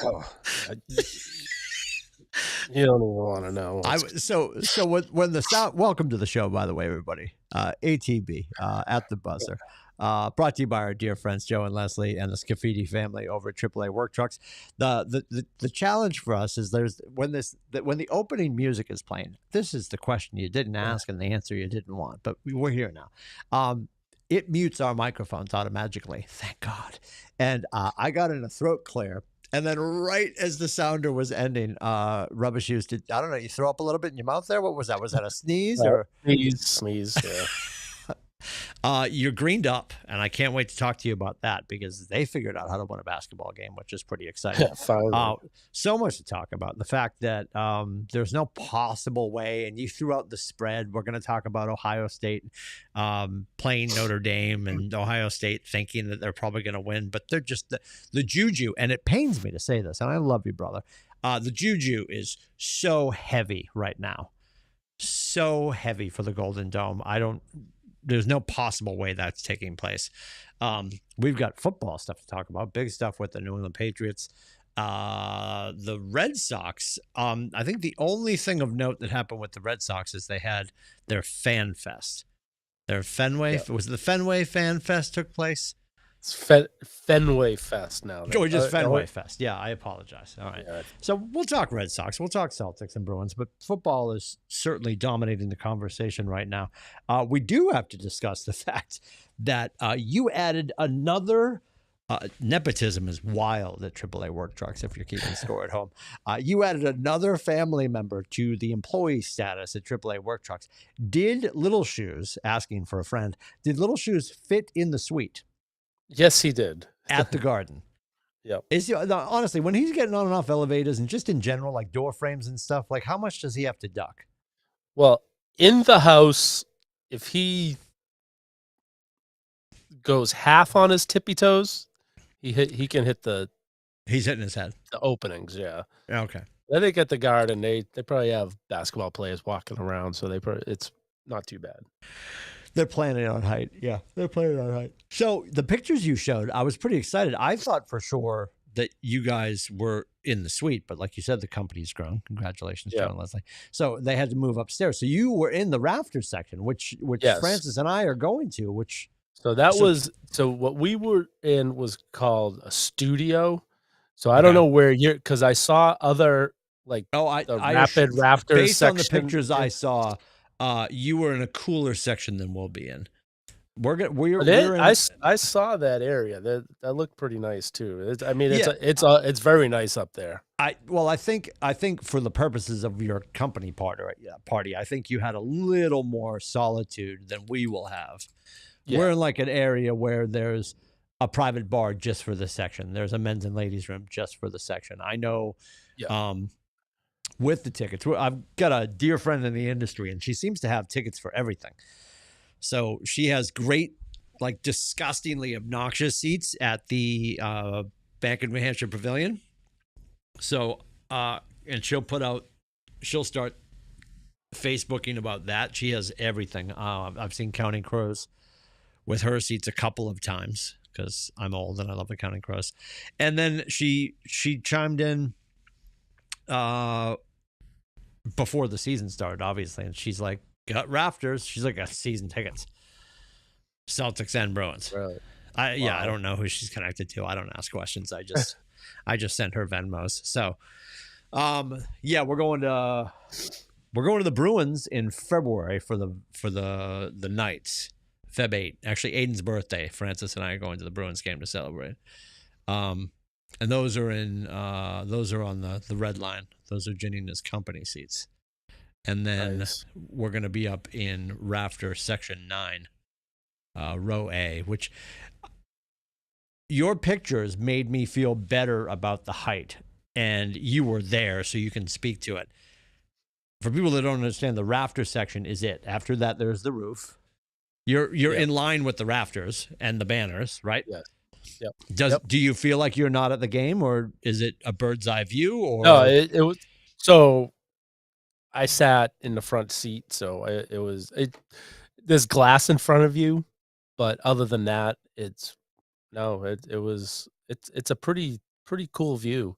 Oh, you don't even want to know. When the sound. Welcome to the show, by the way, everybody. ATB at the buzzer. Brought to you by our dear friends Joe and Leslie and the Scafidi family over at AAA Work Trucks. The challenge for us is when the opening music is playing. This is the question you didn't ask and the answer you didn't want, but we're here now. It mutes our microphones automatically. Thank God. And I got in a throat clear. And then right as the sounder was ending, Rubbish Shoes did, I don't know, you throw up a little bit in your mouth there? What was that? Was that a sneeze or? Sneeze, yeah. You're greened up, and I can't wait to talk to you about that because they figured out how to win a basketball game, which is pretty exciting. So much to talk about. The fact that there's no possible way, and you threw out the spread. We're going to talk about Ohio State playing Notre Dame and Ohio State thinking that they're probably going to win, but they're just the juju, and it pains me to say this, and I love you, brother. The juju is so heavy right now. So heavy for the Golden Dome. There's no possible way that's taking place. We've got football stuff to talk about, big stuff with the New England Patriots. The Red Sox, I think the only thing of note that happened with the Red Sox is they had their Fan Fest. Their Fenway, was it the Fenway Fan Fest took place? It's Fenway Fest now. Or just Fenway Fest. Yeah, I apologize. All right. Yeah. So we'll talk Red Sox. We'll talk Celtics and Bruins, but football is certainly dominating the conversation right now. We do have to discuss the fact that you added another nepotism is wild at AAA Work Trucks if you're keeping score at home. You added another family member to the employee status at AAA Work Trucks. Did Little Shoes, asking for a friend, did Little Shoes fit in the suite? Yes, he did. At the Garden. Yep. Honestly, when he's getting on and off elevators and just in general, like door frames and stuff, like how much does he have to duck? Well, in the house, if he goes half on his tippy toes, he can hit he's hitting his head. The openings, yeah. Okay. I think at the Garden, they probably have basketball players walking around, so it's not too bad. They're playing it on height. Yeah, they're playing it on height. So the pictures you showed, I was pretty excited. I thought for sure that you guys were in the suite, but like you said, the company's grown. Congratulations, Joe and Leslie. So they had to move upstairs. So you were in the rafters section, which yes. Francis and I are going to. So what we were in was called a studio. So I don't know where because I saw other rapid rafters based section. On the pictures I saw. You were in a cooler section than we'll be in. I saw that area. That looked pretty nice too. It's very nice up there. I think for the purposes of your company party, I think you had a little more solitude than we will have. Yeah. We're in like an area where there's a private bar just for the section. There's a men's and ladies room just for the section. I know. Yeah. With the tickets, I've got a dear friend in the industry, and she seems to have tickets for everything. So she has great, like disgustingly obnoxious seats at the Bank of New Hampshire Pavilion. So, and she'll start Facebooking about that. She has everything. I've seen Counting Crows with her seats a couple of times because I'm old and I love the Counting Crows. And then she chimed in before the season started, obviously, and she's like, got rafters. She's like, got season tickets. Celtics and Bruins. Really? I don't know who she's connected to. I don't ask questions. I just sent her Venmos. So we're going to the Bruins in February for the Knights. Feb 8. Actually, Aiden's birthday. Francis and I are going to the Bruins game to celebrate. And those are on the red line. Those are Ginny and his company seats. And then we're going to be up in Rafter Section 9, Row A, which your pictures made me feel better about the height. And you were there, so you can speak to it. For people that don't understand, the Rafter section is it. After that, there's the roof. You're in line with the rafters and the banners, right? Yes. Yep. Do you feel like you're not at the game, or is it a bird's eye view? Or no, it was. So I sat in the front seat, so there's glass in front of you, but other than that, it's no, it's a pretty cool view.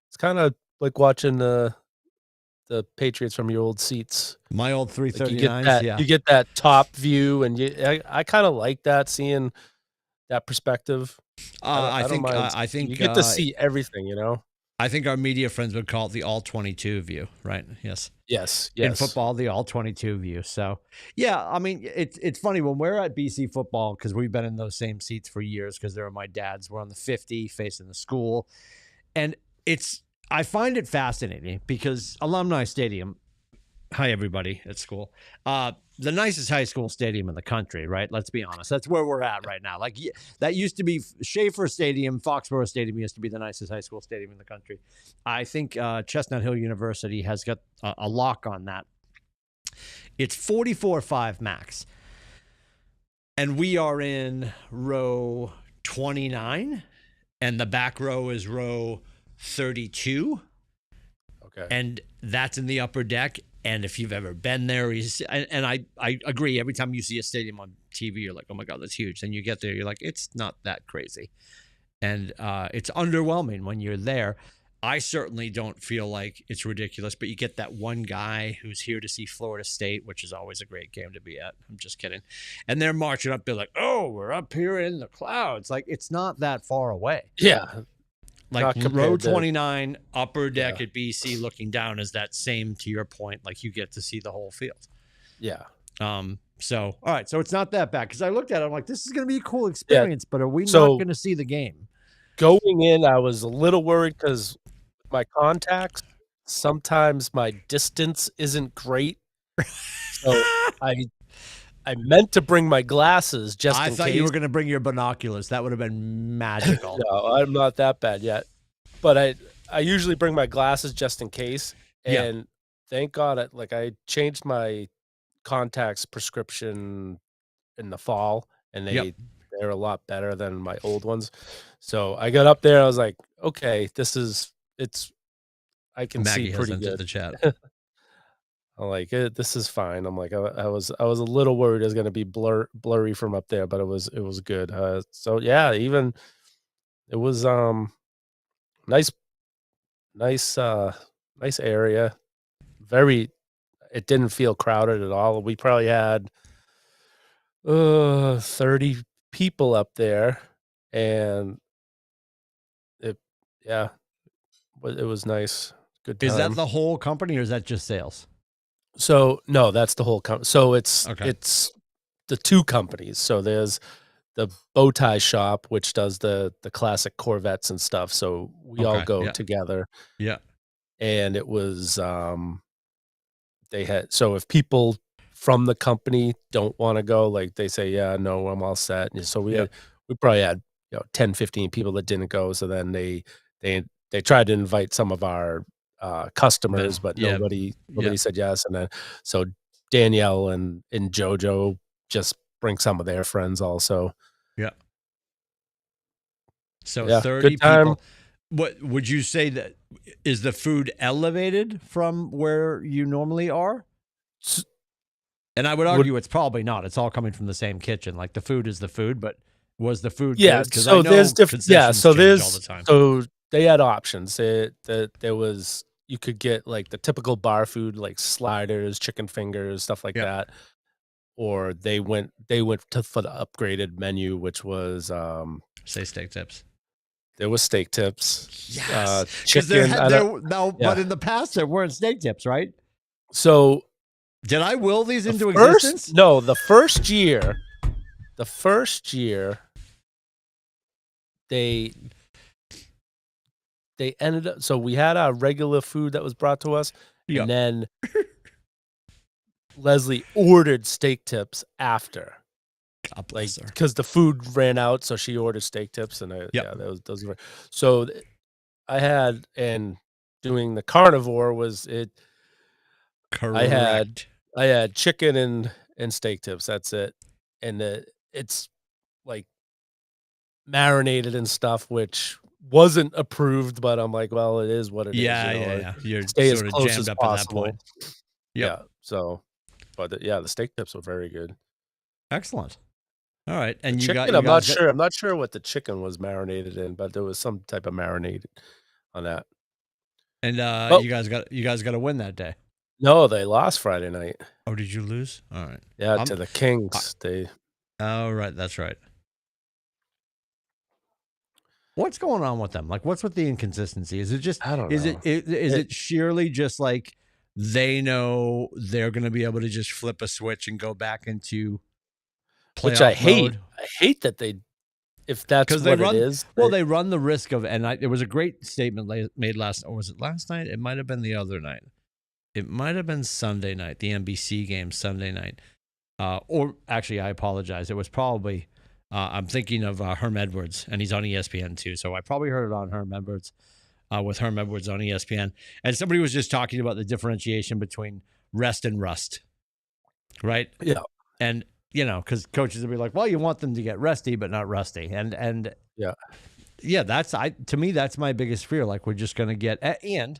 It's kinda like watching the Patriots from your old seats. My old Like, 339s, yeah. you get that top view, and I kinda like that, seeing that perspective. I don't mind. I You think get to see everything, you know? I think our media friends would call it the all 22 view, right? Yes. Yes, In yes. football, the all 22 view. So, yeah, I mean, it's funny when we're at BC football because we've been in those same seats for years because they're my dad's. We're on the 50 facing the school. And I find it fascinating because Alumni Stadium, hi, everybody at school, the nicest high school stadium in the country, right? Let's be honest. That's where we're at right now. Like, that used to be Schaefer Stadium, Foxborough Stadium used to be the nicest high school stadium in the country. I think Chestnut Hill University has got a lock on that. It's 44.5 max. And we are in row 29, and the back row is row 32. Okay. And that's in the upper deck. And if you've ever been there, and I agree, every time you see a stadium on TV, you're like, oh my God, that's huge. Then you get there, you're like, it's not that crazy. And it's underwhelming when you're there. I certainly don't feel like it's ridiculous, but you get that one guy who's here to see Florida State, which is always a great game to be at. I'm just kidding. And they're marching up. They're like, oh, we're up here in the clouds. Like, it's not that far away. Yeah. Like row 29, upper deck at BC looking down is that same, to your point, like you get to see the whole field. Yeah. So, all right. So it's not that bad. Because I looked at it, I'm like, this is going to be a cool experience, but are we not going to see the game? Going in, I was a little worried because my contacts, sometimes my distance isn't great. So I meant to bring my glasses just in case. I thought you were going to bring your binoculars. That would have been magical. No, I'm not that bad yet. But I usually bring my glasses just in case. And thank God, I changed my contacts prescription in the fall, and they're a lot better than my old ones. So I got up there, I was like, okay, I can Maggie see pretty has good. entered the chat. I'm like, this is fine. I'm like, I was a little worried it was gonna be blurry from up there, but it was good. So yeah, even it was nice nice area. It didn't feel crowded at all. We probably had 30 people up there, and it was nice. Good time. Is that the whole company or is that just sales? So no, that's the whole company. So it's the two companies. So there's the bow tie shop, which does the classic Corvettes and stuff. So we all go together. Yeah. And it was so if people from the company don't want to go, like they say, yeah, no, I'm all set. And so we probably had 10, 15 people that didn't go. So then they tried to invite some of our customers, but nobody said yes. And then so Danielle and JoJo just bring some of their friends also. Yeah. So 30 people. What would you say that is the food elevated from where you normally are? And I would argue it's probably not. It's all coming from the same kitchen. Like the food is the food, but was the food good? Because so there's different. Yeah, so there's all the time. So they had options. There was, you could get like the typical bar food, like sliders, chicken fingers, stuff like that, or they went for the upgraded menu, which was say steak tips. There was steak tips. Yes, chicken. But in the past there weren't steak tips, right? So did I will these into existence? No, the first year, they ended up. So we had our regular food that was brought to us, and then Leslie ordered steak tips after. Because the food ran out, so she ordered steak tips, and those were. So I had, and doing the carnivore was it. Correct. I had chicken and steak tips. That's it, and it's like marinated and stuff, which wasn't approved, but I'm like, well, it is what it is. Yeah. You're stay sort as of close jammed as up possible. at that point. Yeah. So, but the steak tips were very good. Excellent. All right, The and chicken, you I'm not guys got sure. I'm not sure what the chicken was marinated in, but there was some type of marinade on that. and But you guys got to win that day. no, they lost Friday night. Oh, did you lose? All right. Yeah, I'm. to the I, Kings. They oh, right. That's right. What's going on with them? Like, what's with the inconsistency? Is it just I don't know. is It it sheerly just like they know they're going to be able to just flip a switch and go back into which I playoff hate. mode? I hate that they if that's Because they what it run is. well, they run the risk of, and there was a great statement made last, or was it last night? It might have been the other night. It might have been Sunday night, the NBC game Sunday night. Or actually, I apologize. It was probably, I'm thinking of Herm Edwards, and he's on ESPN too. So I probably heard it on Herm Edwards, with Herm Edwards on ESPN. And somebody was just talking about the differentiation between rest and rust, right? Yeah. And, because coaches will be like, well, you want them to get resty, but not rusty. And Yeah. yeah, to me, that's my biggest fear. Like, we're just going to get, and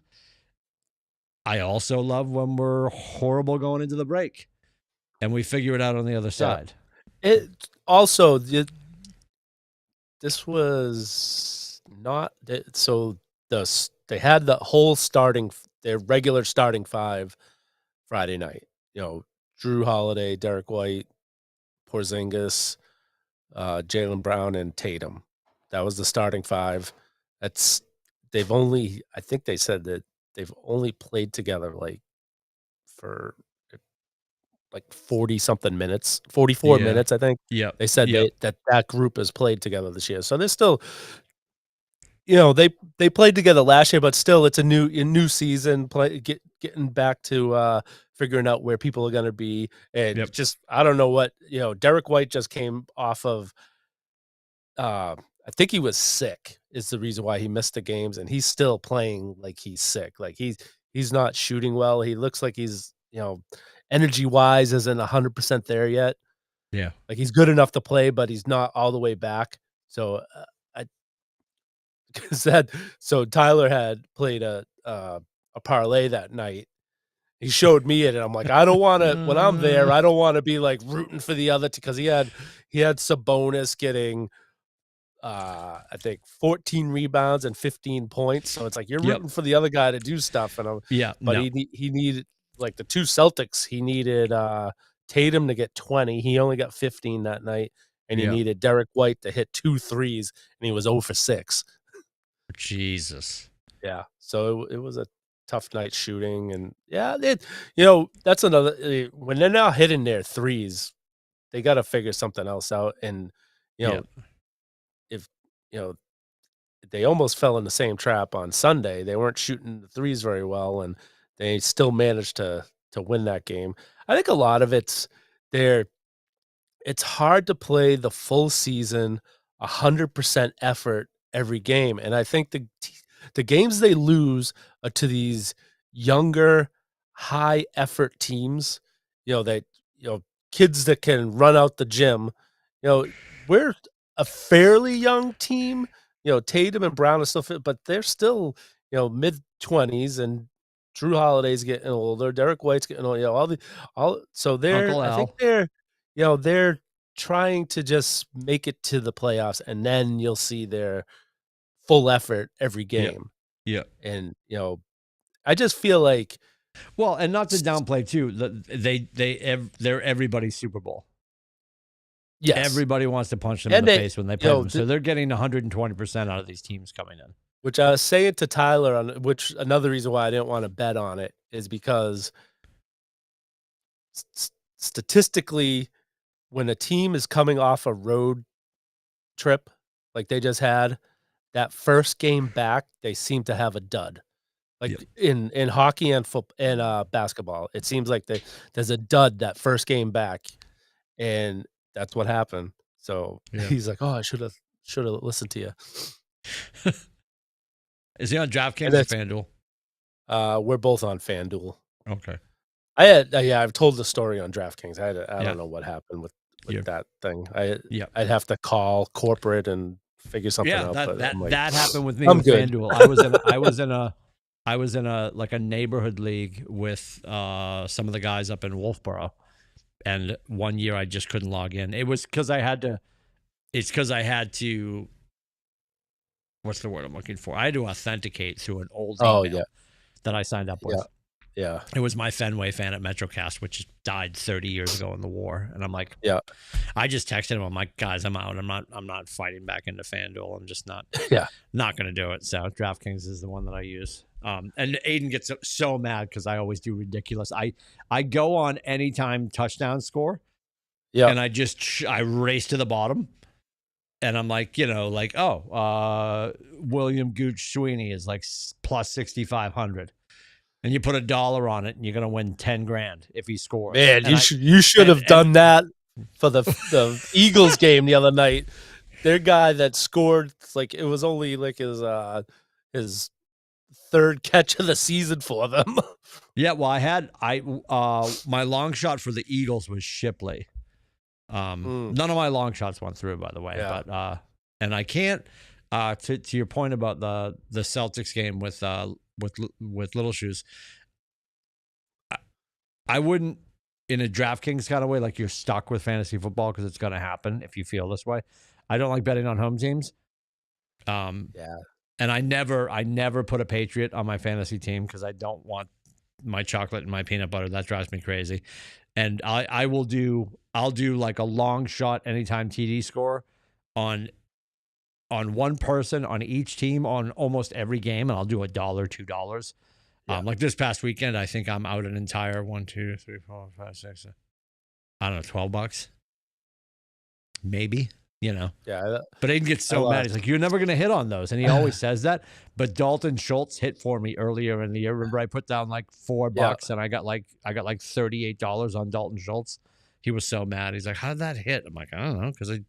I also love when we're horrible going into the break and we figure it out on the other Yeah. side. It also this was not so they had the whole their regular starting five Friday night. Drew Holiday, Derek White, Porzingis, Jaylen Brown, and Tatum. That was the starting five. That's I think they said that they've only played together for like 40 something minutes, 44 Yeah. minutes, I think. Yep. They said Yep. that group has played together this year. So they're still, they played together last year, but still it's a new season, getting back to figuring out where people are going to be. And Yep. just, I don't know what, Derek White just came off of, I think he was sick is the reason why he missed the games. And he's still playing like he's sick. Like he's not shooting well. He looks like he's, energy wise isn't 100% there yet. Yeah. Like he's good enough to play, but he's not all the way back. So I so Tyler had played a parlay that night. He showed me it, and I'm like, I don't want to. When I'm there, I don't want to be like rooting for the other because he had Sabonis getting I think 14 rebounds and 15 points. So it's like you're Yep. rooting for the other guy to do stuff, but No. he needed like the two Celtics. He needed Tatum to get 20. He only got 15 that night, and he needed Derek White to hit 2 threes, and he was 0 for 6. Jesus. Yeah, so it was a tough night shooting, and yeah, that's another when they're now hitting their threes, they got to figure something else out, and if they almost fell in the same trap on Sunday. They weren't shooting the threes very well, and they still managed to win that game. I think a lot of it's hard to play the full season, 100% effort every game, and I think the games they lose are to these younger, high effort teams. That kids that can run out the gym. We're a fairly young team. Tatum and Brown are still fit, but they're still, mid-20s, and Drew Holiday's getting older, Derek White's getting old, so Uncle I think Al. they're trying to just make it to the playoffs, and then you'll see their full effort every Yep. game. Yep. And, I just feel like Well, and not to downplay too, they're everybody's Super Bowl. yes. Everybody wants to punch them in the face when they play them. So they're getting 120% out of these teams coming in. Which I was saying to Tyler on which another reason why I didn't want to bet on it is because statistically, when a team is coming off a road trip like they just had, that first game back, they seem to have a dud. Like in hockey and basketball, it seems like there's a dud that first game back, and that's what happened. So he's like, "Oh, I should have listened to you." Is he on DraftKings or FanDuel? We're both on FanDuel. Okay. I've told the story on DraftKings. I don't know what happened with that thing. I'd have to call corporate and figure something out. But that happened with me I'm with good. FanDuel. I was in a like a neighborhood league with some of the guys up in Wolfboro, And one year I just couldn't log in. It was because I had to. It's because I had to. What's the word I'm looking for? I had to authenticate through an old email that I signed up with. Yeah. It was my Fenway fan at MetroCast, which died 30 years ago in the war. And I'm like, yeah. I just texted him. I'm like, guys, I'm out. I'm not fighting back into FanDuel. I'm just not going to do it. So DraftKings is the one that I use. And Aiden gets so mad because I always do ridiculous. I go on anytime touchdown score. Yeah. And I race to the bottom. And I'm like, William Gooch Sweeney is like plus 6,500. And you put $1 on it, and you're gonna win $10,000 if he scores. Man, you should have done that for the Eagles game the other night. Their guy that scored, it was only like his third catch of the season for them. Yeah, well, my long shot for the Eagles was Shipley. None of my long shots went through, by the way. Yeah. But and I can't. To your point about the Celtics game with Little Shoes, I wouldn't, in a DraftKings kind of way, like you're stuck with fantasy football because it's going to happen if you feel this way. I don't like betting on home teams. And I never put a Patriot on my fantasy team because I don't want my chocolate and my peanut butter. That drives me crazy. And I'll do like a long shot anytime TD score on one person on each team on almost every game, and I'll do $1, $2. Like this past weekend, I think I'm out an entire 1, 2, 3, 4, 5, 6. I don't know, $12, maybe. Yeah. But Aiden gets so mad. He's like, "You're never gonna hit on those," and he always says that. But Dalton Schultz hit for me earlier in the year. Remember, I put down like $4, and I got like $38 on Dalton Schultz. He was so mad. He's like, "How did that hit?" I'm like, "I don't know," because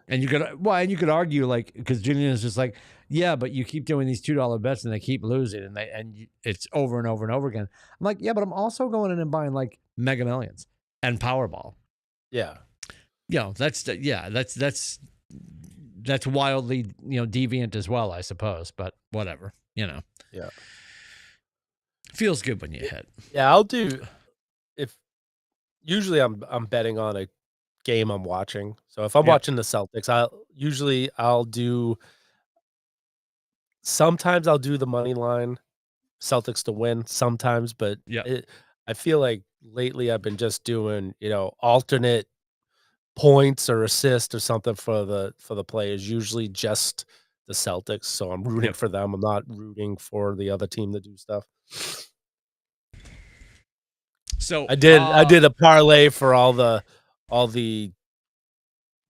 and you could argue like because Julian is just like, yeah, but you keep doing these $2 bets and they keep losing and it's over and over and over again. I'm like, yeah, but I'm also going in and buying like Mega Millions and Powerball. Yeah. That's wildly, deviant as well, I suppose, but whatever, Yeah. Feels good when you hit. Yeah, I'll do usually I'm betting on a game I'm watching. So if I'm watching the Celtics, sometimes I'll do the money line Celtics to win sometimes, but I feel like lately I've been just doing, alternate points or assist or something for the players, usually just the Celtics. So I'm rooting for them. I'm not rooting for the other team to do stuff. So I did a parlay for all the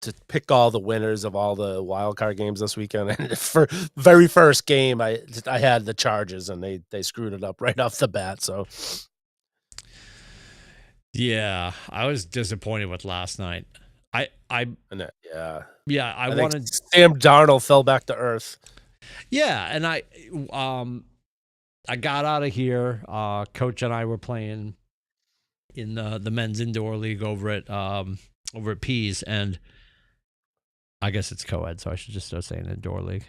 to pick all the winners of all the wild card games this weekend. And for very first game, I had the Chargers, and they screwed it up right off the bat. So, yeah, I was disappointed with last night. I wanted Sam Darnold fell back to earth. Yeah, and I got out of here. Coach and I were playing in the men's indoor league over at Pease, and I guess it's co-ed, so I should just start saying indoor league.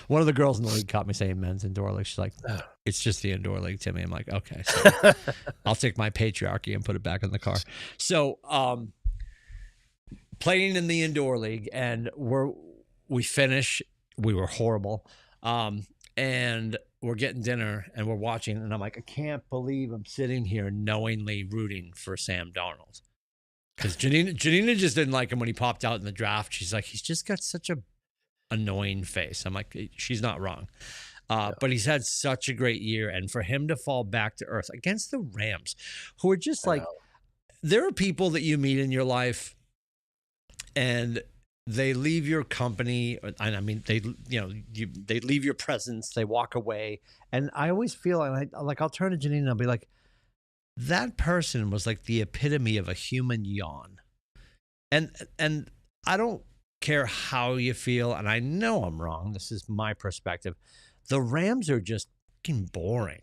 One of the girls in the league caught me saying men's indoor league. She's like, "It's just the indoor league, Timmy." I'm like, "Okay, so I'll take my patriarchy and put it back in the car." So, playing in the indoor league, and we finish. We were horrible, and we're getting dinner, and we're watching, and I'm like, I can't believe I'm sitting here knowingly rooting for Sam Darnold. Because Janina just didn't like him when he popped out in the draft. She's like, he's just got such a annoying face. I'm like, she's not wrong. But he's had such a great year. And for him to fall back to earth against the Rams, who are just like, there are people that you meet in your life and they leave your company. And I mean, they leave your presence, they walk away. And I always feel like I'll turn to Janina and I'll be like, that person was like the epitome of a human yawn. And I don't care how you feel, and I know I'm wrong. This is my perspective. The Rams are just fucking boring.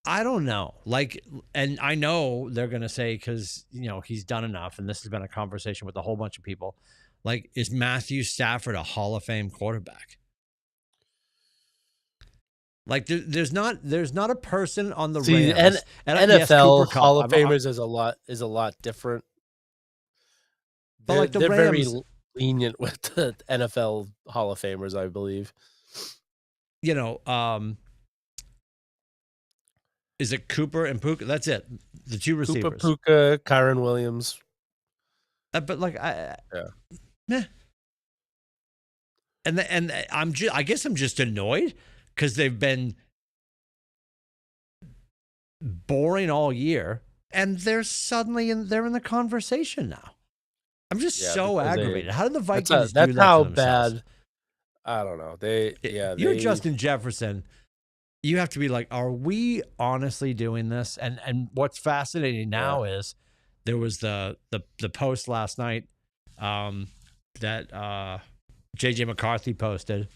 I don't know. And I know they're going to say, because, he's done enough, and this has been a conversation with a whole bunch of people, like, is Matthew Stafford a Hall of Fame quarterback? Like there's not a person on the See, Rams, and yes, NFL Cooper Cup. Hall of Famers is a lot different. But like the They're very Rams, lenient with the NFL Hall of Famers, I believe. you know, is it Cooper and Puka? That's it. The two receivers. Cooper, Puka, Kyron Williams. But like meh. And I guess I'm just annoyed because they've been boring all year, and they're suddenly they're in the conversation now. I'm just so aggravated. How did the Vikings do that how to themselves? bad. I don't know. You're Justin Jefferson. You have to be like, are we honestly doing this? And what's fascinating now is there was the post last night that JJ McCarthy posted,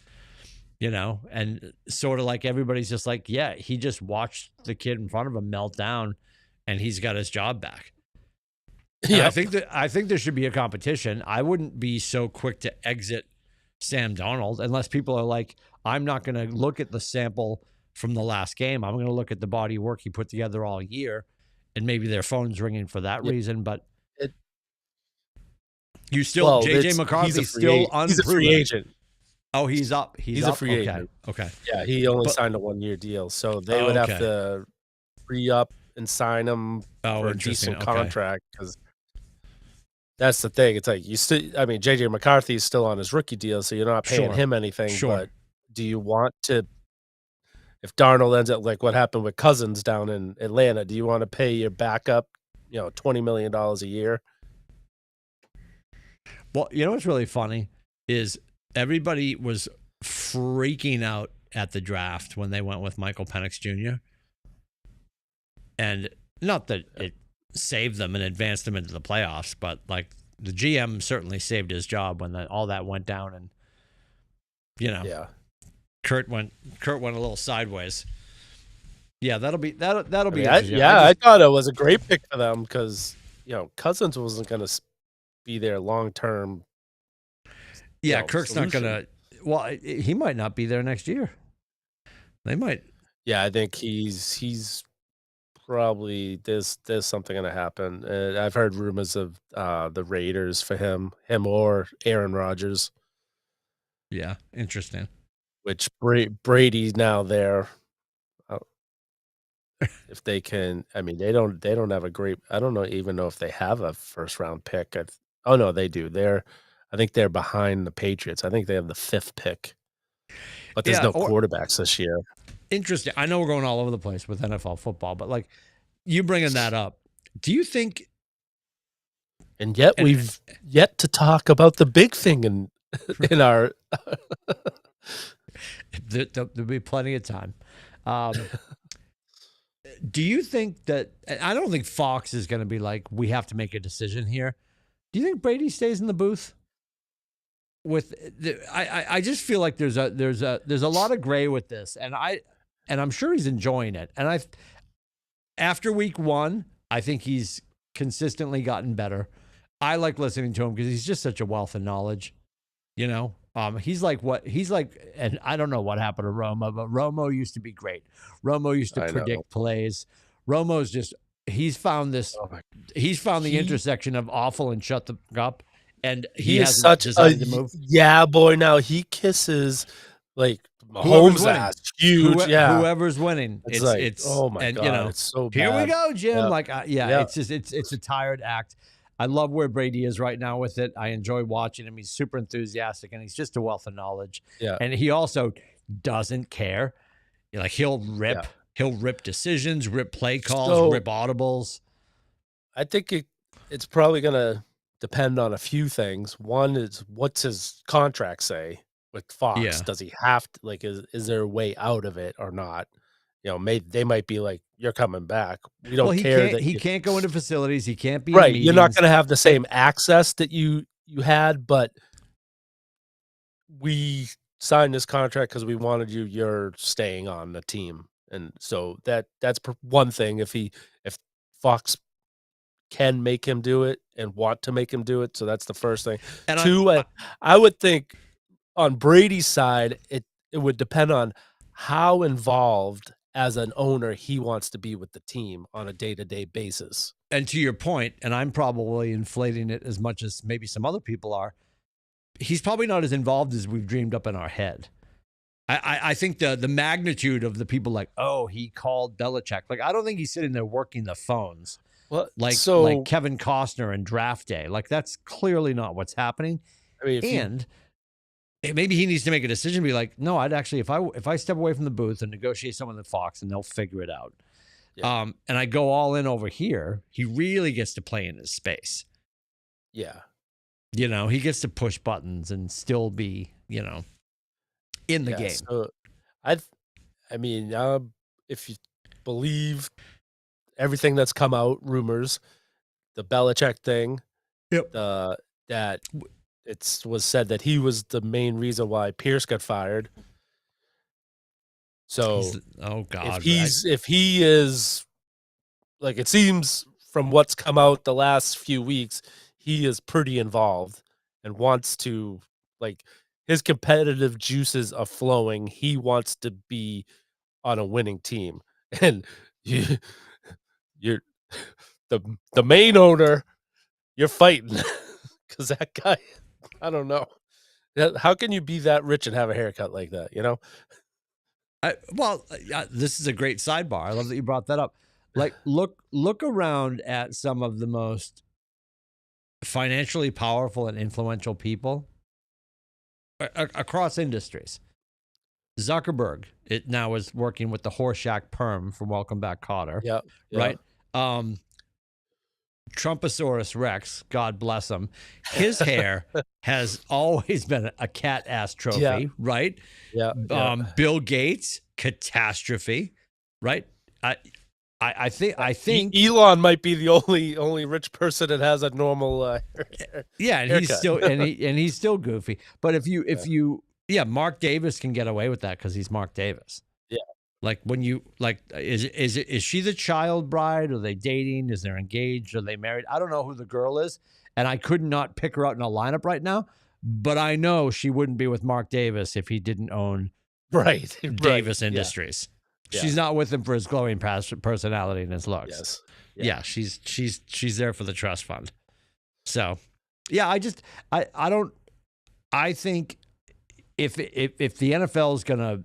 and sort of like everybody's just like, yeah, he just watched the kid in front of him melt down and he's got his job back. Yeah, I think there should be a competition. I wouldn't be so quick to exit Sam Darnold unless people are like, I'm not going to look at the sample from the last game. I'm going to look at the body of work he put together all year, and maybe their phone's ringing for that reason. But you still, JJ McCarthy's still unproven. He's a free agent. Oh, he's up. He's a free agent. Okay. Yeah, he only signed a 1-year deal, so they would have to re-up and sign him for a decent contract because. That's the thing. It's like JJ McCarthy is still on his rookie deal, so you're not paying him anything. But do you want to, if Darnold ends up like what happened with Cousins down in Atlanta, do you want to pay your backup, $20 million a year? Well, what's really funny is everybody was freaking out at the draft when they went with Michael Penix Jr. And not that it saved them and advanced them into the playoffs, but like the GM certainly saved his job when all that went down, and Kurt went a little sideways. Yeah, that'll be. I thought it was a great pick for them because Cousins wasn't going to be there long term. Yeah, Kirk's solution. Not going to. Well, he might not be there next year. They might. Yeah, I think he's probably there's something going to happen. I've heard rumors of the Raiders for him or Aaron Rodgers. Yeah, interesting. Which Brady's now there. If they can, they don't have a great. I don't even know if they have a first round pick. Oh no, they do. I think they're behind the Patriots. I think they have the 5th pick, but there's no quarterbacks this year. Interesting. I know we're going all over the place with NFL football, but like you bringing that up, do you think? And yet we've yet to talk about the big thing in our. There'll be plenty of time. Do you think that? I don't think Fox is going to be like, we have to make a decision here. Do you think Brady stays in the booth? I just feel like there's a lot of gray with this, and I'm sure he's enjoying it. And after week 1, I think he's consistently gotten better. I like listening to him because he's just such a wealth of knowledge. He's like, and I don't know what happened to Romo, but Romo used to be great. Romo used to predict plays. Romo's he's found this. He's found the intersection of awful and shut the up. And he is such a move. Yeah, boy. Now he kisses like Mahomes' ass. Huge. Whoever's winning. It's oh my God. It's so bad. Here we go, Jim. Yeah. It's just it's a tired act. I love where Brady is right now with it. I enjoy watching him. He's super enthusiastic, and he's just a wealth of knowledge. Yeah. And he also doesn't care. Like he'll rip decisions, rip play calls, rip audibles. I think it's probably gonna depend on a few things. One is what's his contract say with Fox? Yeah. Does he have to is there a way out of it or not? They might be like, you're coming back. We don't care that he can't go into facilities. He can't be right. In meetings. You're not going to have the same access that you had, but we signed this contract because we wanted you. You're staying on the team, and so that's one thing. If Fox can make him do it and want to make him do it, so that's the first thing. And 2, I would think on Brady's side, it would depend on how involved as an owner he wants to be with the team on a day-to-day basis. And to your point, and I'm probably inflating it as much as maybe some other people are, he's probably not as involved as we've dreamed up in our head. I think the magnitude of the people like, oh, he called Belichick. Like, I don't think he's sitting there working the phones Well, like so Kevin Costner in Draft Day. Like, that's clearly not what's happening. I mean, And maybe he needs to make a decision, be like, no, I'd actually, if I step away from the booth and negotiate someone at Fox, and they'll figure it out. Yeah. And I go all in over here, he really gets to play in his space. Yeah. You know, he gets to push buttons and still be, you know, in the game. So I mean, if you believe everything that's come out, rumors, the Belichick thing, that it was said that he was the main reason why Pierce got fired. So, oh God, if he is, like, it seems from what's come out the last few weeks, he is pretty involved and wants to, like, his competitive juices are flowing. He wants to be on a winning team, and you're the main owner. You're fighting because that guy. I don't know. How can you be that rich and have a haircut like that? You know. This is a great sidebar. I love that you brought that up. Like, look around at some of the most financially powerful and influential people across industries. Zuckerberg, it now is working with the Horseshack Perm from Welcome Back, Kotter. Yeah. Right. Trumposaurus Rex, God bless him. His hair has always been a cat ass trophy, right? Yeah. Bill Gates, catastrophe, right? I think Elon might be the only rich person that has a normal and haircut. He's still he's still goofy. But if you Mark Davis can get away with that because he's Mark Davis. Yeah. Like, when you is she the child bride? Are they dating? Is they engaged? Are they married? I don't know who the girl is, and I could not pick her out in a lineup right now. But I know she wouldn't be with Mark Davis if he didn't own Davis Industries. Yeah. She's not with him for his glowing personality and his looks. Yes. She's there for the trust fund. So, yeah, I think if the NFL is gonna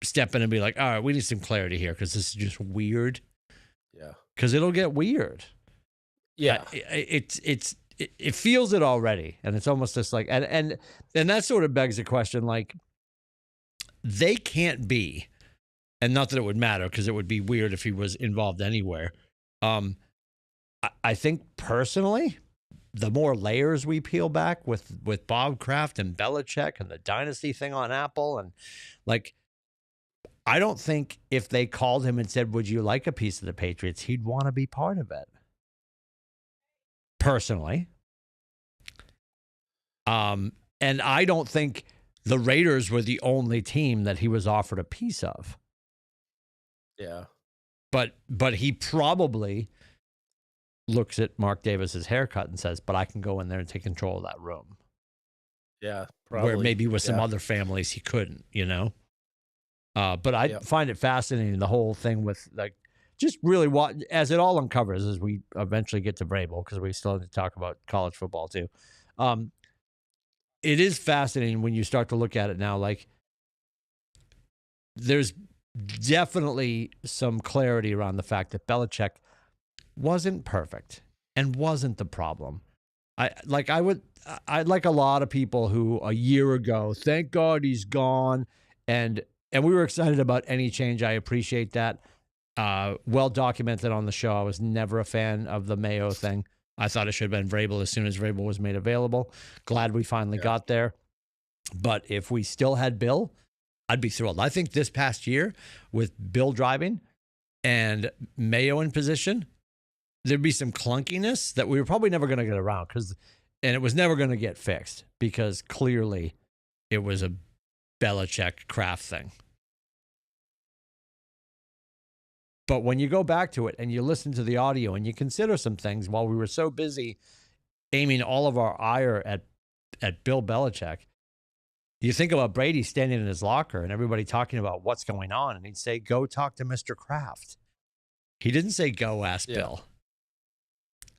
step in and be like, all right, we need some clarity here because this is just weird. Yeah, because it'll get weird. Yeah, it feels it already, and it's almost just like and that sort of begs the question, like, they can't be. And not that it would matter, because it would be weird if he was involved anywhere. I think personally, the more layers we peel back with Bob Kraft and Belichick and the dynasty thing on Apple, and like, I don't think if they called him and said, would you like a piece of the Patriots, he'd want to be part of it. Personally. And I don't think the Raiders were the only team that he was offered a piece of. Yeah. But he probably looks at Mark Davis's haircut and says, but I can go in there and take control of that room. Yeah, probably. Where maybe with some other families he couldn't, you know? But I find it fascinating, the whole thing with, like, just really what, as it all uncovers as we eventually get to Vrabel, because we still have to talk about college football too. It is fascinating when you start to look at it now, like, there's definitely some clarity around the fact that Belichick wasn't perfect and wasn't the problem. I like a lot of people who a year ago, thank God he's gone, and we were excited about any change. I appreciate that. Well documented on the show. I was never a fan of the Mayo thing. I thought it should have been Vrabel as soon as Vrabel was made available. Glad we finally got there. But if we still had Bill, I'd be thrilled. I think this past year, with Bill driving and Mayo in position, there'd be some clunkiness that we were probably never going to get around, and it was never going to get fixed, because clearly it was a Belichick Kraft thing. But when you go back to it and you listen to the audio and you consider some things, while we were so busy aiming all of our ire at Bill Belichick, You think about Brady standing in his locker and everybody talking about what's going on, and he'd say, "Go talk to Mr. Kraft." He didn't say, "Go ask Bill."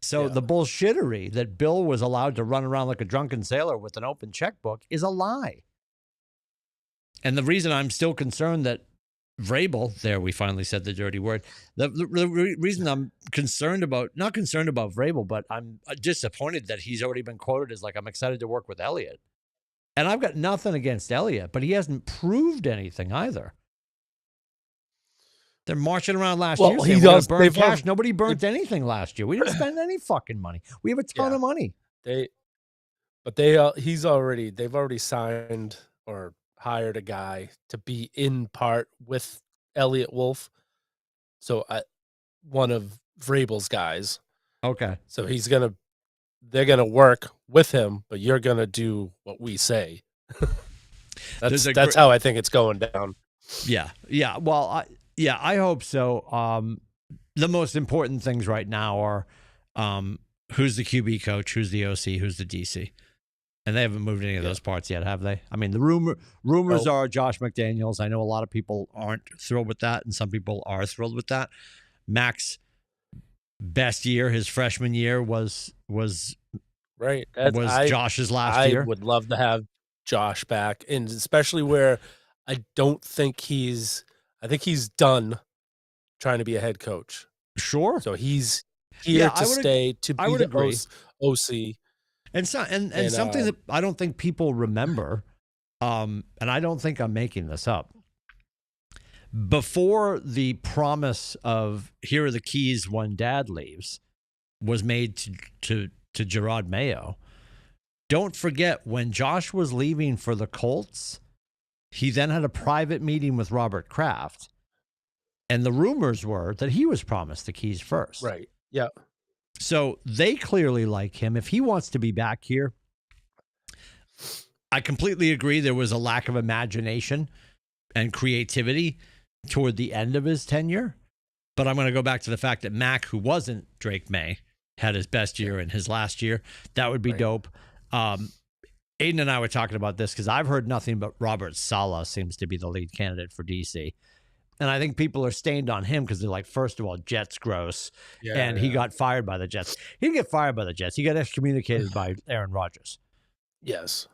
So the bullshittery that Bill was allowed to run around like a drunken sailor with an open checkbook is a lie. And the reason I'm still concerned that Vrabel, there we finally said the dirty word, the reason I'm not concerned about Vrabel, but I'm disappointed that he's already been quoted as like, I'm excited to work with Elliott. And I've got nothing against Elliott, but he hasn't proved anything either. They're marching around last year saying we're going to burn cash. Nobody burnt anything last year. We didn't spend any fucking money. We have a ton of money. They've already signed or hired a guy to be in part with Elliott Wolf. So one of Vrabel's guys. Okay. So they're going to work with him, but you're going to do what we say. That's how I think it's going down. Yeah. Yeah. Well, I hope so. The most important things right now are who's the QB coach, who's the OC, who's the DC. And they haven't moved any of those parts yet, have they? I mean, the rumors are Josh McDaniels. I know a lot of people aren't thrilled with that, and some people are thrilled with that. Mac's best year, his freshman year, was right. Josh's last year. I would love to have Josh back, and especially where I think he's done trying to be a head coach. Sure. So he's here to stay, to be the OC. And something that I don't think people remember, and I don't think I'm making this up. Before the promise of here are the keys when Dad leaves was made to Gerard Mayo, don't forget when Josh was leaving for the Colts, he then had a private meeting with Robert Kraft, and the rumors were that he was promised the keys first. Right. Yeah. So they clearly like him. If he wants to be back here, I completely agree there was a lack of imagination and creativity toward the end of his tenure. But I'm going to go back to the fact that Mac, who wasn't Drake May, had his best year in his last year. That would be dope. Aiden and I were talking about this because I've heard nothing but Robert Saleh seems to be the lead candidate for DC. And I think people are stained on him because they're like, first of all, Jets gross. And he got fired by the Jets. He didn't get fired by the Jets. He got excommunicated by Aaron Rodgers. Yes.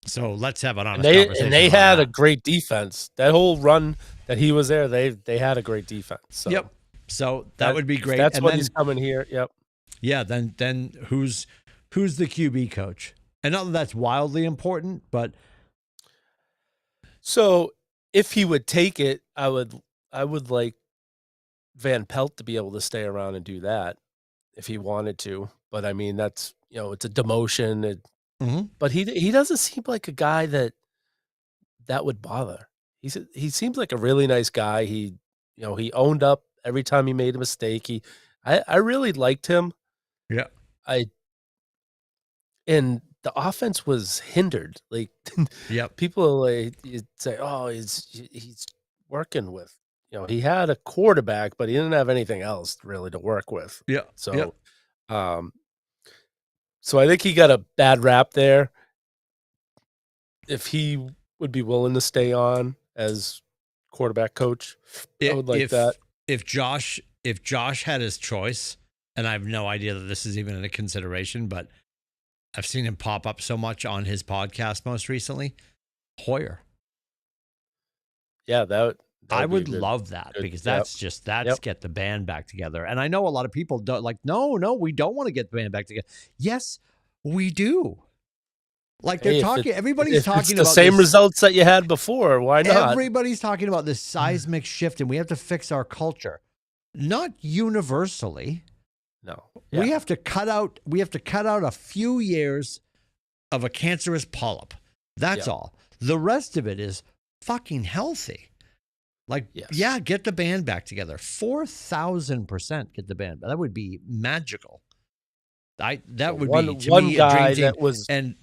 So let's have an honest conversation. And they had a great defense. That whole run that he was there, they had a great defense. So. Yep. So that would be great. That's what he's coming here. Yep. Yeah. Then who's the QB coach? And not that that's wildly important, but. So if he would take it, I would like Van Pelt to be able to stay around and do that if he wanted to. But I mean, that's, it's a demotion. But he doesn't seem like a guy that would bother. He seems like a really nice guy. He owned up every time he made a mistake. I really liked him. Yeah. And the offense was hindered. Like, people you'd say, oh, he's working with. He had a quarterback, but he didn't have anything else really to work with. Yeah. So, so I think he got a bad rap there. If he would be willing to stay on as quarterback coach, I would like that. If Josh had his choice, and I have no idea that this is even a consideration, but I've seen him pop up so much on his podcast most recently, Hoyer. Yeah, I would love that because that's get the band back together. And I know a lot of people don't no, we don't want to get the band back together. Yes, we do. Like they're talking, everybody's talking about the same results that you had before. Why not? Everybody's talking about this seismic shift and we have to fix our culture. Not universally. No. Yeah. We have to cut out a few years of a cancerous polyp. That's all. The rest of it is fucking healthy. Like, get the band back together. 4,000% get the band. That would be magical. That would be one guy that was and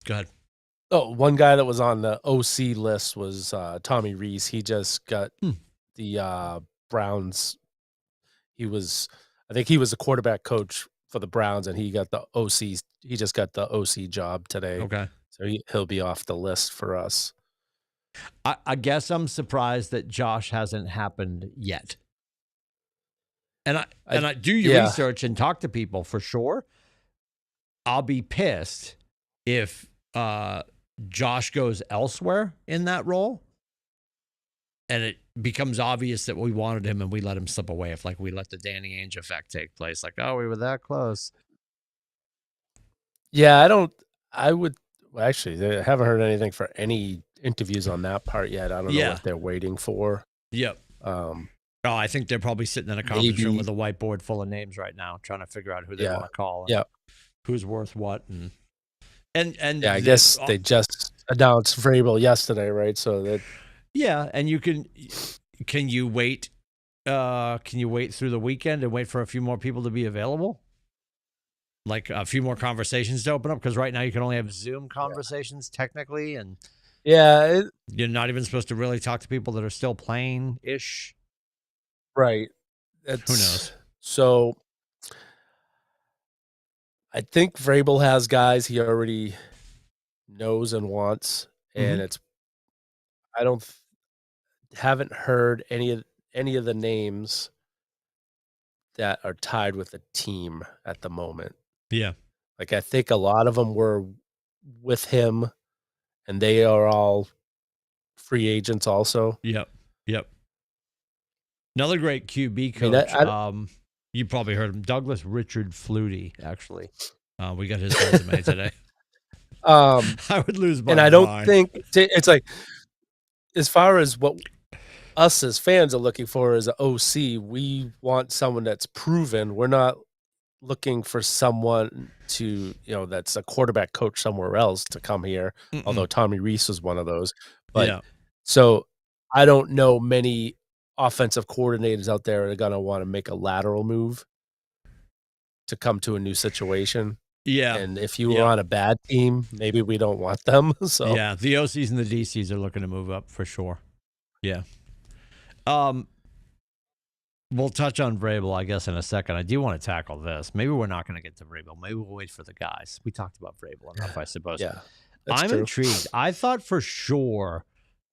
go ahead. Oh, one guy that was on the OC list was Tommy Rees. He just got the Browns. I think he was the quarterback coach for the Browns, and he got the OC. He just got the OC job today. Okay. So he'll be off the list for us. I guess I'm surprised that Josh hasn't happened yet. And I do your research and talk to people for sure. I'll be pissed if Josh goes elsewhere in that role and it becomes obvious that we wanted him and we let him slip away. If like we let the Danny Ainge effect take place, like, oh, we were that close. Yeah, I haven't heard anything for any interviews on that part yet. I don't know what they're waiting for. Yep. I think they're probably sitting in a conference room with a whiteboard full of names right now, trying to figure out who they want to call. And who's worth what. And yeah, I guess they just announced Vrabel yesterday, right? So that and can you wait through the weekend and wait for a few more people to be available? Like a few more conversations to open up, because right now you can only have Zoom conversations technically, and you're not even supposed to really talk to people that are still playing ish. Right. Who knows? So I think Vrabel has guys he already knows and wants, and haven't heard any of the names that are tied with the team at the moment. Yeah. Like I think a lot of them were with him, and they are all free agents also. Yep. Another great QB coach. You probably heard him, Douglas Richard Flutie. Actually, we got his resume today. I would lose my mind. And I don't think it's like, as far as what us as fans are looking for as an OC, we want someone that's proven. We're not looking for someone to, that's a quarterback coach somewhere else to come here. Although Tommy Rees was one of those. But so I don't know many offensive coordinators out there are going to want to make a lateral move to come to a new situation. Yeah. And if you were on a bad team, maybe we don't want them. So yeah, the OCs and the DCs are looking to move up for sure. Yeah. We'll touch on Vrabel, I guess, in a second. I do want to tackle this. Maybe we're not going to get to Vrabel. Maybe we'll wait for the guys. We talked about Vrabel enough, I suppose. Yeah, I'm intrigued. I thought for sure,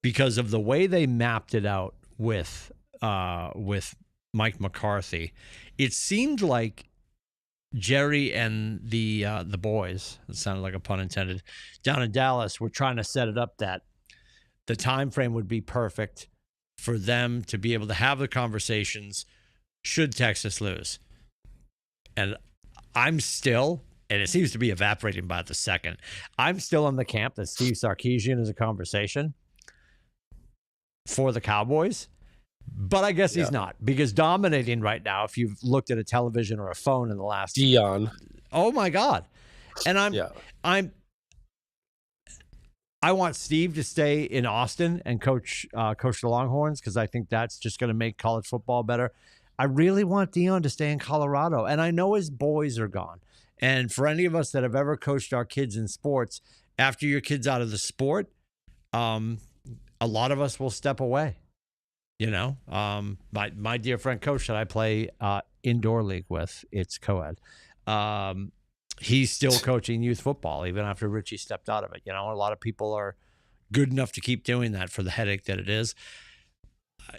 because of the way they mapped it out with Mike McCarthy, it seemed like Jerry and the boys, it sounded like a pun intended, down in Dallas were trying to set it up that the time frame would be perfect for them to be able to have the conversations should Texas lose. And I'm still, and it seems to be evaporating by the second, I'm still in the camp that Steve Sarkisian is a conversation for the Cowboys. But I guess he's not, because dominating right now, if you've looked at a television or a phone in the last Dion. Oh my God. And I want Steve to stay in Austin and coach the Longhorns, because I think that's just going to make college football better. I really want Dion to stay in Colorado, and I know his boys are gone. And for any of us that have ever coached our kids in sports, after your kid's out of the sport, a lot of us will step away. My dear friend coach that I play indoor league with, it's co-ed. He's still coaching youth football even after Richie stepped out of it. A lot of people are good enough to keep doing that for the headache that it is.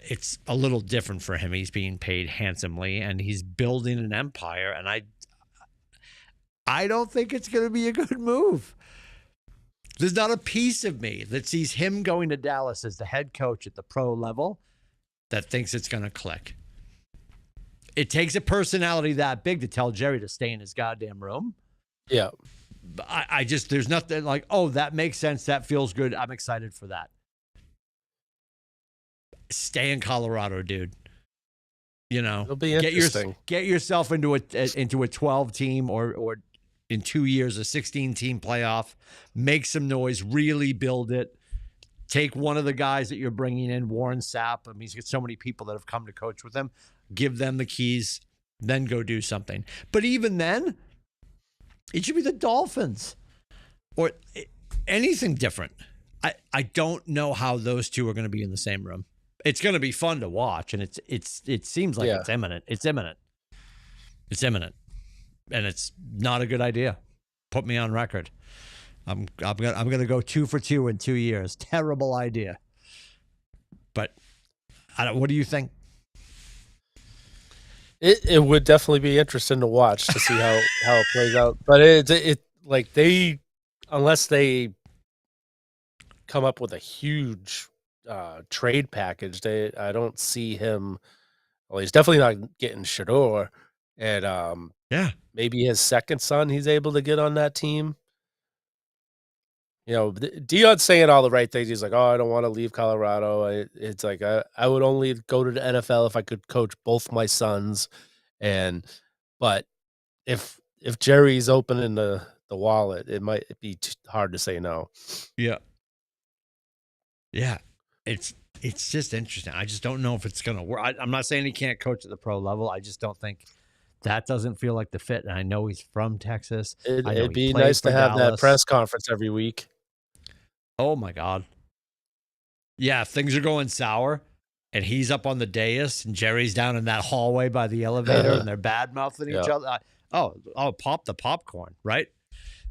It's a little different for him. He's being paid handsomely and he's building an empire. And I don't think it's going to be a good move. There's not a piece of me that sees him going to Dallas as the head coach at the pro level that thinks it's going to click. It takes a personality that big to tell Jerry to stay in his goddamn room. Yeah. I just, there's nothing like, oh, that makes sense. That feels good. I'm excited for that. Stay in Colorado, dude. It'll be interesting. Get yourself into a 12 team or in 2 years, a 16 team playoff, make some noise, really build it. Take one of the guys that you're bringing in, Warren Sapp. I mean, he's got so many people that have come to coach with him. Give them the keys, then go do something. But even then, it should be the Dolphins or anything different. I don't know how those two are going to be in the same room. It's going to be fun to watch, and it seems like it's imminent. It's imminent. It's imminent, and it's not a good idea. Put me on record. I'm gonna go 2 for 2 in 2 years. Terrible idea. But what do you think? It would definitely be interesting to watch to see how it plays out. But it like unless they come up with a huge trade package, I don't see him. Well, he's definitely not getting Shador, and Yeah. maybe his second son he's able to get on that team. You know, Dion's saying all the right things. He's like, "Oh, I don't want to leave Colorado." It's like I would only go to the NFL if I could coach both my sons, but if Jerry's opening the wallet, it might be hard to say no. Yeah. Yeah. It's just interesting. I just don't know if it's going to work. I'm not saying he can't coach at the pro level. I just don't think that doesn't feel like the fit. And I know he's from Texas. I know It'd he be played nice for to have that Dallas. press conference every week. Oh my God. Yeah, things are going sour, and he's up on the dais, and Jerry's down in that hallway by the elevator, and they're bad mouthing each other. Pop the popcorn, right?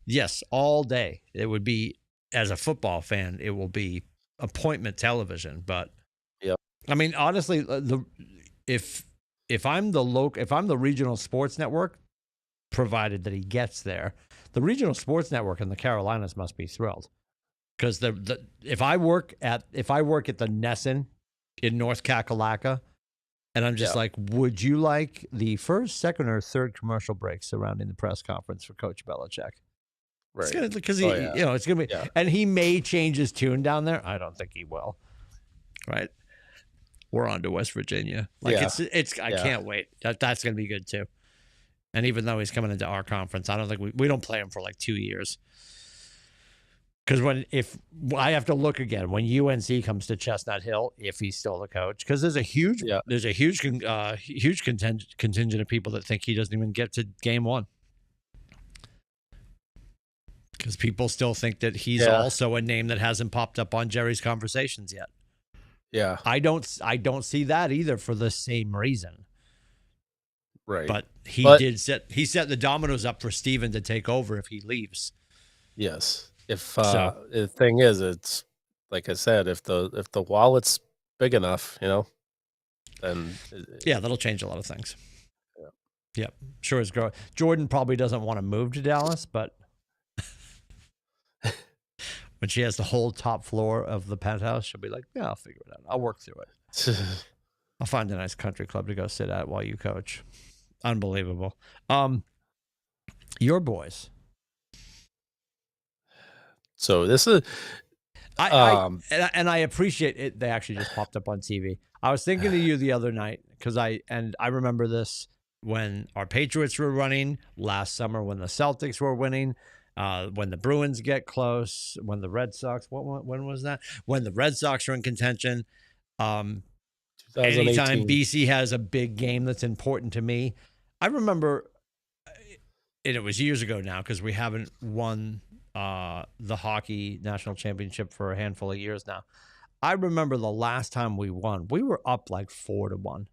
Yes, all day. It would be, as a football fan, it will be appointment television. But I mean, honestly, if I'm the regional sports network, provided that he gets there, the regional sports network in the Carolinas must be thrilled. Because if I work at the Nesson in North Kakalaka, and I'm just like, would you like the first, second, or third commercial break surrounding the press conference for Coach Belichick? Right. Because it's gonna be, and he may change his tune down there. I don't think he will. Right. We're on to West Virginia. I can't wait. That's gonna be good too. And even though he's coming into our conference, I don't think we don't play him for like 2 years. Because if I have to look again when UNC comes to Chestnut Hill, if he's still the coach, because there's a huge contingent of people that think he doesn't even get to game one, because people still think that he's also a name that hasn't popped up on Jerry's conversations yet. Yeah, I don't see that either for the same reason. Right, but he set the dominoes up for Steven to take over if he leaves. Yes. If the thing is, it's like I said, if the wallet's big enough, then that'll change a lot of things. Yep, sure is growing. Jordan probably doesn't want to move to Dallas, but when she has the whole top floor of the penthouse, she'll be like, "Yeah, I'll figure it out. I'll work through it. I'll find a nice country club to go sit at while you coach." Unbelievable. Your boys. So this is, I appreciate it. They actually just popped up on TV. I was thinking of you the other night because I remember this when our Patriots were running last summer, when the Celtics were winning, when the Bruins get close, when the Red Sox. When was that? When the Red Sox are in contention. Anytime BC has a big game that's important to me, I remember, and it was years ago now because we haven't won the hockey national championship for a handful of years now. I remember the last time we won, we were up like 4-1.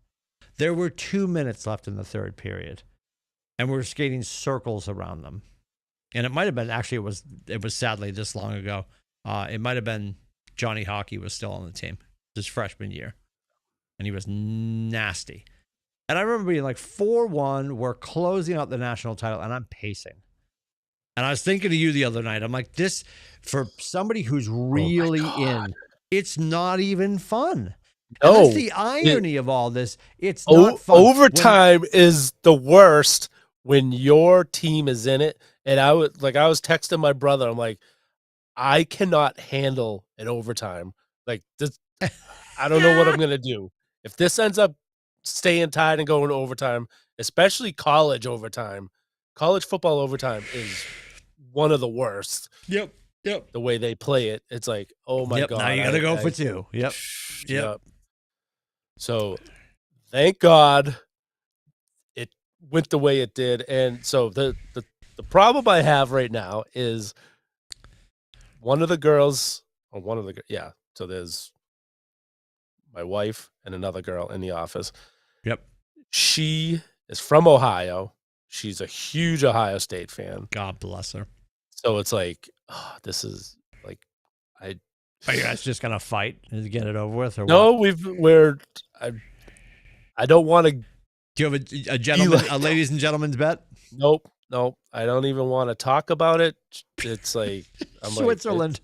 There were 2 minutes left in the third period, and we were skating circles around them. And it might have been, actually, it was sadly this long ago. It might have been Johnny Hockey was still on the team, his freshman year, and he was nasty. And I remember being like 4-1, we're closing out the national title, and I'm pacing. And I was thinking of you the other night. I'm like, this, for somebody who's really in, it's not even fun. No, and that's the irony of all this. It's not fun. Overtime is the worst when your team is in it. And I was texting my brother. I'm like, I cannot handle an overtime. Like this, I don't know what I'm gonna do if this ends up staying tied and going to overtime, especially college overtime. College football overtime is one of the worst. Yep. The way they play it, it's like, oh my God. Now you got to go for 2. Yep. So thank God it went the way it did. And so the problem I have right now is so there's my wife and another girl in the office. Yep. She is from Ohio. She's a huge Ohio State fan. God bless her. So it's like, oh, this is like, I Are you guys just gonna fight and get it over with, or what? no, I don't want to. Do you have a ladies and gentlemen's bet? Nope, nope. I don't even want to talk about it. It's like I'm like Switzerland.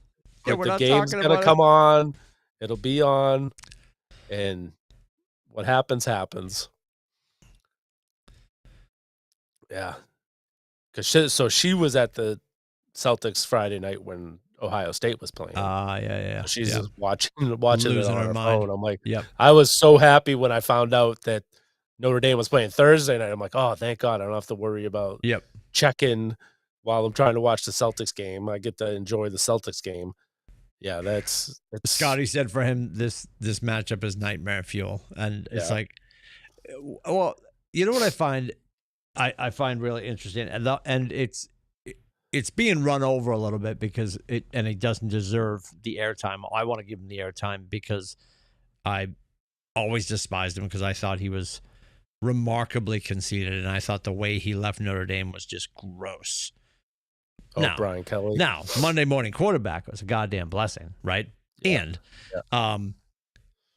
Yeah, we're the not game's talking gonna about it. come on. It'll be on, and what happens happens. Yeah, because she was at the Celtics Friday night when Ohio State was playing. Yeah. So she's yeah. just watching it Losing on her her mind. phone. I'm like, Yep. I was so happy when I found out that Notre Dame was playing Thursday night. I'm like, oh, thank God, I don't have to worry about Yep. checking while I'm trying to watch the Celtics game. I get to enjoy the Celtics game. Yeah, that's Scotty said for him this matchup is nightmare fuel, and it's yeah. like, well, you know what I find find really interesting, and it's being run over a little bit because he doesn't deserve the airtime. I want to give him the airtime because I always despised him because I thought he was remarkably conceited, and I thought the way he left Notre Dame was just gross. Oh, now, Brian Kelly. Now, Monday morning quarterback was a goddamn blessing, right? Yeah. And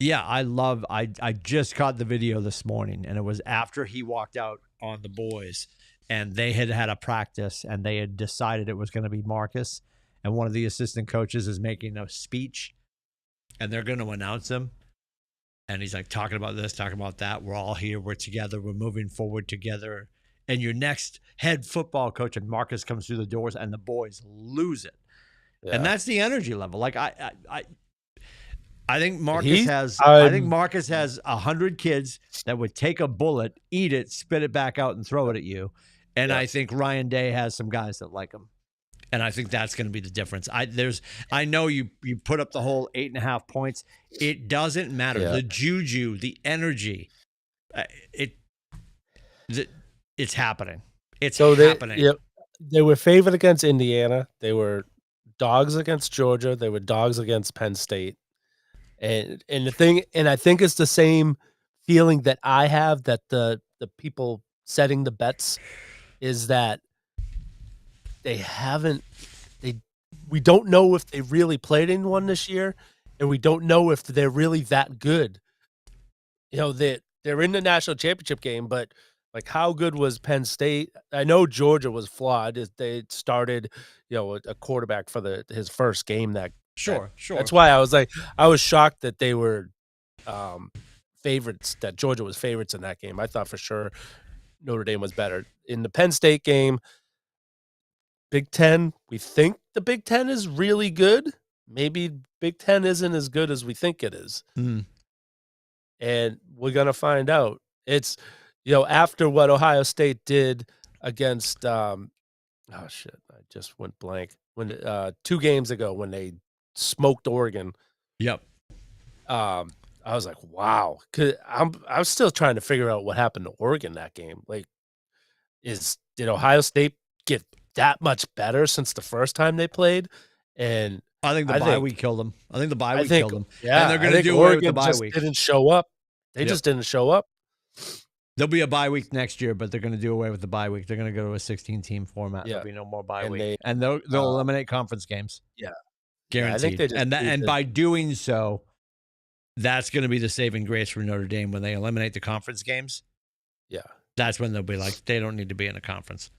I just caught the video this morning, and it was after he walked out on the boys, and they had a practice, and they had decided it was going to be Marcus, and one of the assistant coaches is making a speech, and they're going to announce him. And he's like talking about this, talking about that. We're all here. We're together. We're moving forward together. And your next head football coach, and Marcus comes through the doors, and the boys lose it. Yeah. And that's the energy level. Like I think Marcus has. I think Marcus has 100 kids that would take a bullet, eat it, spit it back out, and throw it at you. And I think Ryan Day has some guys that like him. And I think that's going to be the difference. I know you put up the whole 8.5 points. It doesn't matter. Yeah. The juju, the energy, it's happening. It's happening. They were favored against Indiana. They were dogs against Georgia. They were dogs against Penn State. And I think it's the same feeling that I have that the people setting the bets is that we don't know if they really played anyone this year, and we don't know if they're really that good. You know, they're in the national championship game, but like, how good was Penn State? I know Georgia was flawed. They started, a quarterback for his first game. Sure. That's why I was shocked that they were favorites. That Georgia was favorites in that game. I thought for sure Notre Dame was better in the Penn State game. Big Ten, we think the Big Ten is really good. Maybe Big Ten isn't as good as we think it is. Mm. And we're going to find out. It's, after what Ohio State did against, I just went blank. When 2 games ago when they smoked Oregon. Yep. I was like, wow. 'Cause I'm still trying to figure out what happened to Oregon that game. Like, did Ohio State get that much better since the first time they played? And I think the bye week killed them. I think the bye week killed them. Yeah, and they're going to do away with the bye week. Didn't show up. They just didn't show up. There'll be a bye week next year, but they're going to do away with the bye week. They're going to go to a 16-team format. There'll be no more bye week, and they'll eliminate conference games. Yeah, guaranteed. Yeah, I think and by doing so, that's going to be the saving grace for Notre Dame when they eliminate the conference games. Yeah, that's when they'll be like, they don't need to be in a conference.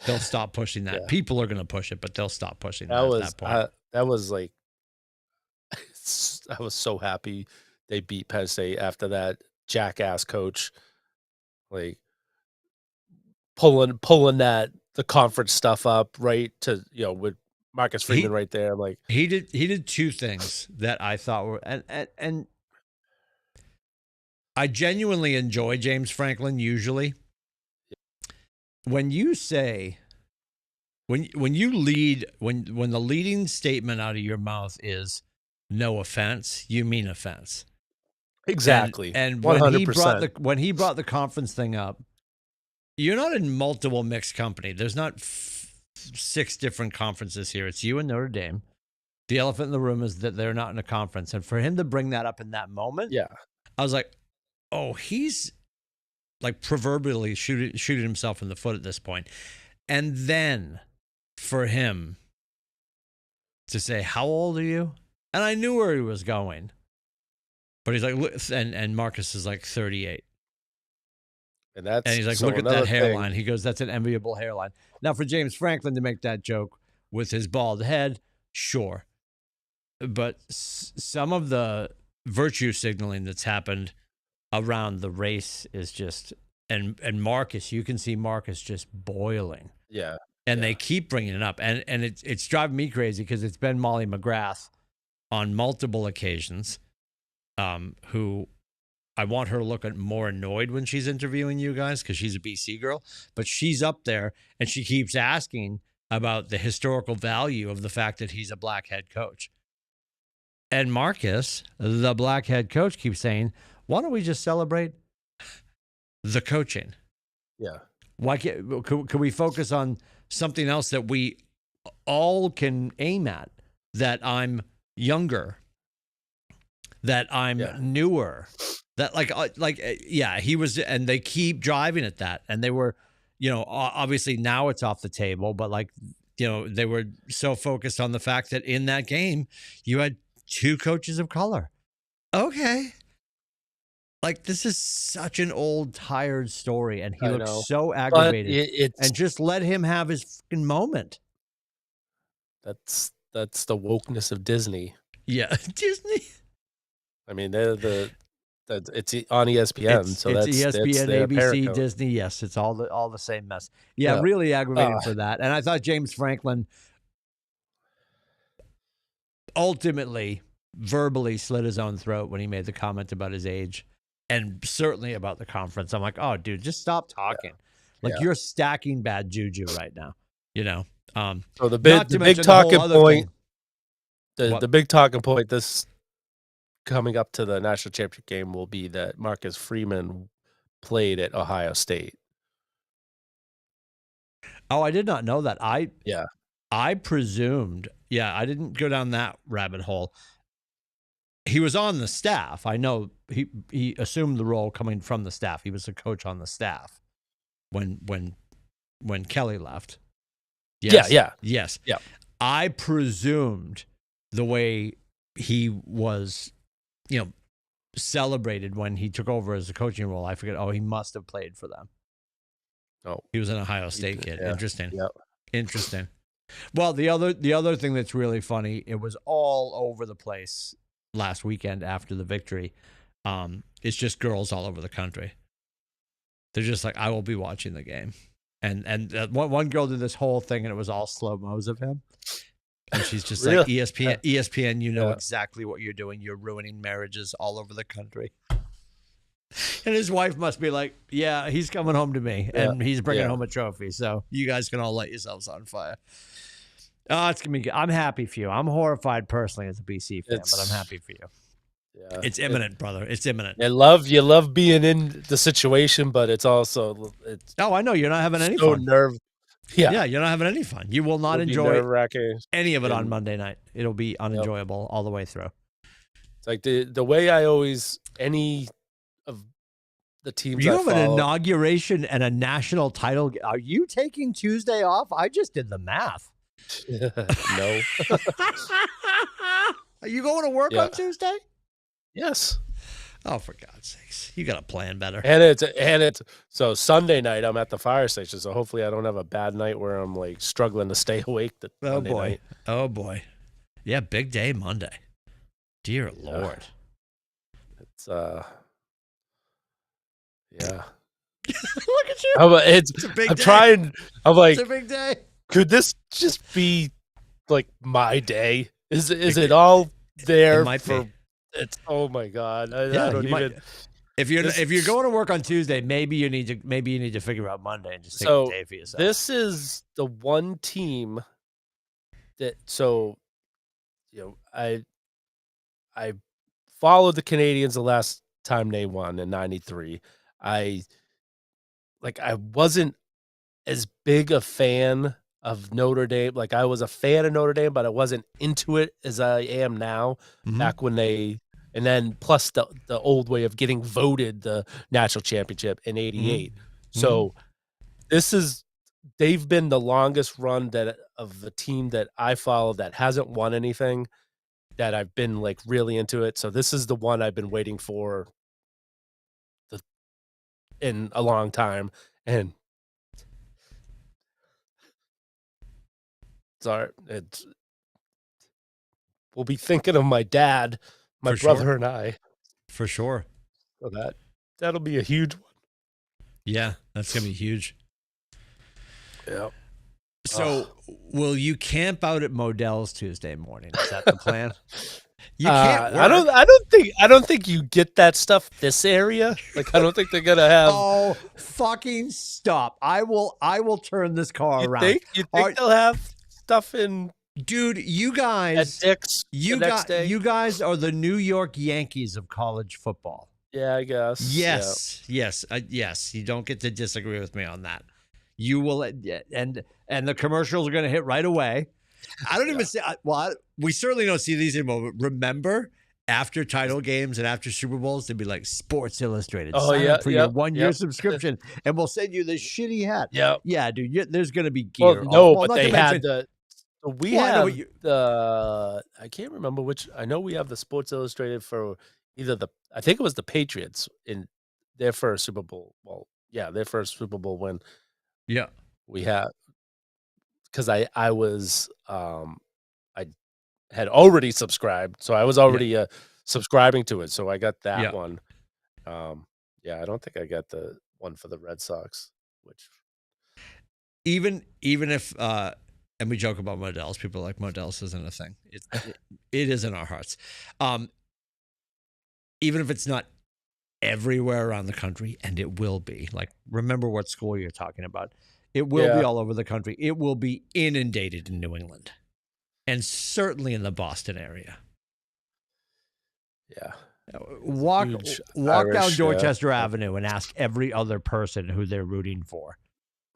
They'll stop pushing that. Yeah. People are going to push it, but they'll stop pushing that at that point. That was like, I was so happy they beat Penn State after that jackass coach, like pulling the conference stuff up right to with Marcus Freeman right there. I'm like, he did 2 things that I thought were and I genuinely enjoy James Franklin usually. When you say, when you lead, when the leading statement out of your mouth is no offense, you mean offense. Exactly. And 100%. when he brought the conference thing up, you're not in multiple mixed company. There's not 6 different conferences here. It's you and Notre Dame. The elephant in the room is that they're not in a conference. And for him to bring that up in that moment, I was like, oh, he's like proverbially shooting himself in the foot at this point. And then for him to say, "How old are you?" And I knew where he was going. But he's like, and Marcus is like 38. And he's like, look at that hairline. He goes, that's an enviable hairline. Now, for James Franklin to make that joke with his bald head, sure. But some of the virtue signaling that's happened around the race is just, and Marcus, you can see Marcus just boiling. Yeah. And they keep bringing it up. And it's driving me crazy because it's been Molly McGrath on multiple occasions, who I want her to look more annoyed when she's interviewing you guys because she's a BC girl, but she's up there and she keeps asking about the historical value of the fact that he's a black head coach. And Marcus, the black head coach, keeps saying, why don't we just celebrate the coaching? Yeah. Why can we focus on something else that we all can aim at? That I'm younger, that I'm newer, that yeah, he was, and they keep driving at that. And they were, obviously now it's off the table, but they were so focused on the fact that in that game you had 2 coaches of color. Okay. This is such an old, tired story, and he looks so aggravated. And just let him have his fucking moment. That's the wokeness of Disney. Yeah, Disney. I mean, it's on ESPN, it's ESPN, ABC, Disney. Yes, it's all the same mess. Yeah, really aggravating for that. And I thought James Franklin ultimately verbally slit his own throat when he made the comment about his age. And certainly about the conference. I'm like, oh, dude, just stop talking. You're stacking bad juju right now. So the big talking point, the big talking point this coming up to the national championship game will be that Marcus Freeman played at Ohio State. Oh, I did not know that. I presumed. Yeah, I didn't go down that rabbit hole. He was on the staff. I know he assumed the role coming from the staff. He was a coach on the staff when Kelly left. Yes. Yes. Yeah. I presumed the way he was, celebrated when he took over as a coaching role. I forget. Oh, he must have played for them. Oh, he was an Ohio State kid. Yeah. Interesting. Yep. Interesting. Well, the other thing that's really funny, it was all over the place last weekend after the victory. It's just girls all over the country. They're just like, I will be watching the game. And one girl did this whole thing, and it was all slow-mos of him. And she's just really? Like, ESPN, you know exactly what you're doing. You're ruining marriages all over the country. And his wife must be like, yeah, he's coming home to me, and he's bringing home a trophy. So you guys can all light yourselves on fire. Oh, it's going to be good. I'm happy for you. I'm horrified personally as a BC fan, but I'm happy for you. Yeah, it's imminent, brother. It's imminent. You love being in the situation, but it's also Oh, I know you're not having any fun. Yeah, you're not having any fun. You will not enjoy any of it on Monday night. It'll be unenjoyable all the way through. It's like the way I always any of the teams. You have an inauguration and a national title. Are you taking Tuesday off? I just did the math. No. Are you going to work on Tuesday? Yes. Oh, for God's sakes. You got to plan better. And it's so Sunday night I'm at the fire station, so hopefully I don't have a bad night where I'm struggling to stay awake Monday night. Oh boy. Yeah, big day Monday. Dear Lord. It's yeah. Look at you. It's a big day. It's a big day. Could this just be my day? Is it all there? It might be. It's oh my God! I don't even. If you're going to work on Tuesday, maybe you need to figure out Monday and just take a day for yourself. This is the one team that I followed the Canadians the last time they won in '93. I wasn't as big a fan of Notre Dame. I was a fan of Notre Dame, but I wasn't into it as I am now. Mm-hmm. Back when and then plus the old way of getting voted the national championship in '88. Mm-hmm. So this is they've been the longest run that of the team that I follow that hasn't won anything, that I've been, like, really into it, so this is the one I've been waiting for the in a long time, and sorry, it's we'll be thinking of my dad, my For sure. brother and I, For sure. so that'll be a huge one. Yeah, that's gonna be huge. Yep. So, will you camp out at Modell's Tuesday morning? Is that the plan? You can't work. I don't think you get that stuff this area. Like, I don't think they're gonna have. Oh, fucking stop! I will turn this car around. You think they'll have stuff in? Dude, you At guys, Dick's the next day? you guys are the New York Yankees of college football. Yeah, I guess. Yes, yes, yes. You don't get to disagree with me on that. You will, and the commercials are going to hit right away. I don't even say. Well, we certainly don't see these anymore. But remember, after title games and after Super Bowls, they'd be like Sports Illustrated. Oh Sign yeah, up for your 1-year subscription, and we'll send you this shitty hat. Yeah, yeah, dude. There's going to be gear. Well, no, but not they to had mention, the. We Well, I know have what you- the. I can't remember which. I know we have the Sports Illustrated for either the. I think it was the Patriots in their first Super Bowl. Well, yeah, their first Super Bowl win. Yeah. We had because I was I had already subscribed, so I was already subscribing to it, so I got that Yeah. one. Yeah, I don't think I got the one for the Red Sox, which even if and we joke about Modell's, people are like Modell's isn't a thing. It is in our hearts. Even if it's not everywhere around the country, and it will be. Like, remember what school you're talking about. It will be all over the country. It will be inundated in New England, and certainly in the Boston area. Yeah. Walk Irish, down Dorchester Avenue and ask every other person who they're rooting for.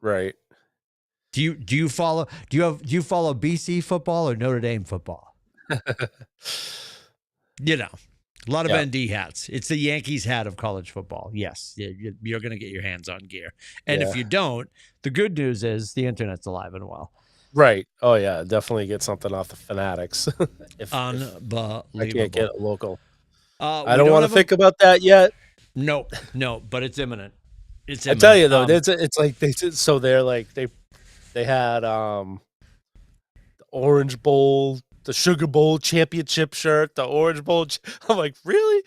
Right. Do you follow BC football or Notre Dame football? You know, a lot of ND hats. It's the Yankees hat of college football. Yes, you're going to get your hands on gear. And if you don't, the good news is the internet's alive and well. Right. Oh yeah, definitely get something off the Fanatics. Unbelievable. I can't get it local. I don't want to think about that yet. No, but it's imminent. It's imminent. I tell you though, it's like they're like they had the Orange Bowl, the Sugar Bowl championship shirt, the Orange Bowl. I'm like, really?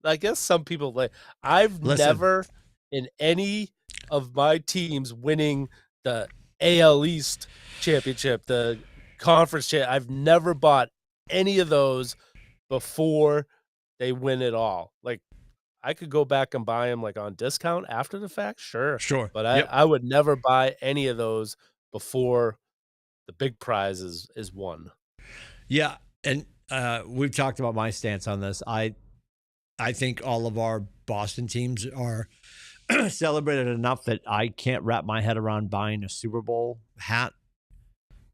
I guess some people like. I've never in any of my teams winning the AL East championship, the conference I've never bought any of those before they win it all. Like, I could go back and buy them like on discount after the fact, sure. But I would never buy any of those before the big prize is won. Yeah, and we've talked about my stance on this. I think all of our Boston teams are celebrated enough that I can't wrap my head around buying a Super Bowl hat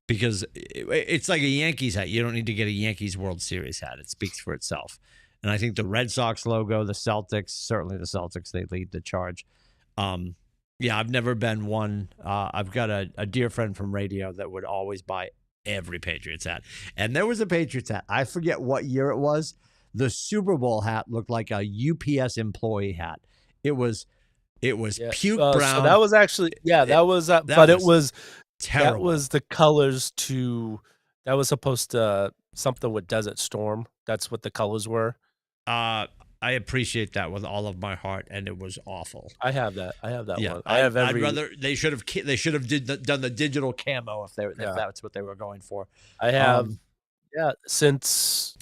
because it's like a Yankees hat. You don't need to get a Yankees World Series hat. It speaks for itself. And I think the Red Sox logo, the Celtics, certainly the Celtics, they lead the charge. Yeah, I've never been one. I've got a dear friend from radio that would always buy every Patriots hat. And there was a Patriots hat. I forget what year it was. The Super Bowl hat looked like a UPS employee hat. It was puke brown. So that was actually, that was but it was terrible. That was the colors that was supposed to something with Desert Storm. That's what the colors were. I appreciate that with all of my heart, and it was awful. I have that yeah, one. I have every. I'd rather they should have done the digital camo if that's what they were going for. I have, since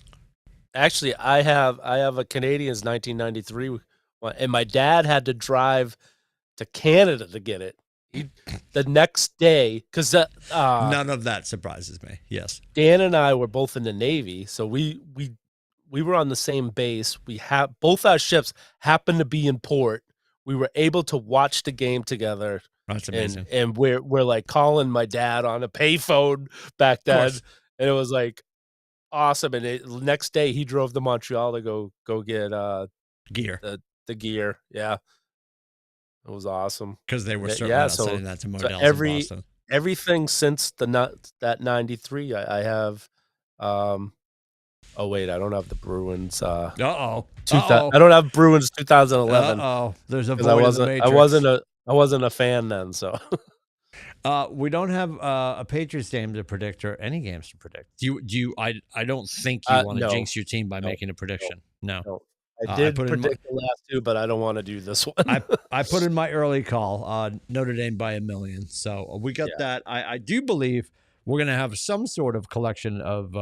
actually I have a Canadians 1993 one, and my dad had to drive to Canada to get it. The next day, because none of that surprises me. Yes, Dan and I were both in the Navy, so we were on the same base. We have both our ships happened to be in port. We were able to watch the game together. That's amazing. And we're like calling my dad on a payphone back then, and it was like awesome. And the next day he drove to Montreal to go get gear. The gear. Yeah. It was awesome. because they were certainly Yeah, not sending that to so Modell's in Boston. everything since that 93, I have, oh, wait, I don't have the Bruins, Uh-oh. I don't have Bruins 2011 Uh-oh. There's a 'cause void in the matrix. I wasn't a fan then, so We don't have a Patriots game to predict or any games to predict. I don't think you want to no, jinx your team by no, making a no, prediction. No. no. I I did put in my predict the last 2, but I don't wanna do this one. I put in my early call, Notre Dame by 1,000,000. So we got Yeah. that. I do believe we're going to have some sort of collection of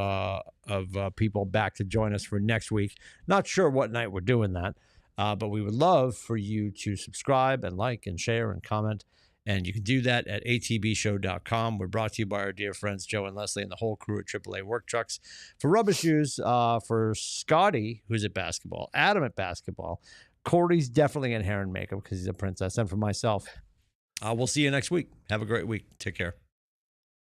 people back to join us for next week. Not sure what night we're doing that, but we would love for you to subscribe and like and share and comment. And you can do that at atbshow.com. We're brought to you by our dear friends Joe and Leslie and the whole crew at AAA Work Trucks. For Rubber Shoes, for Scotty, who's at basketball, Adam at basketball, Corey's definitely in hair and makeup because he's a princess. And for myself, we'll see you next week. Have a great week. Take care.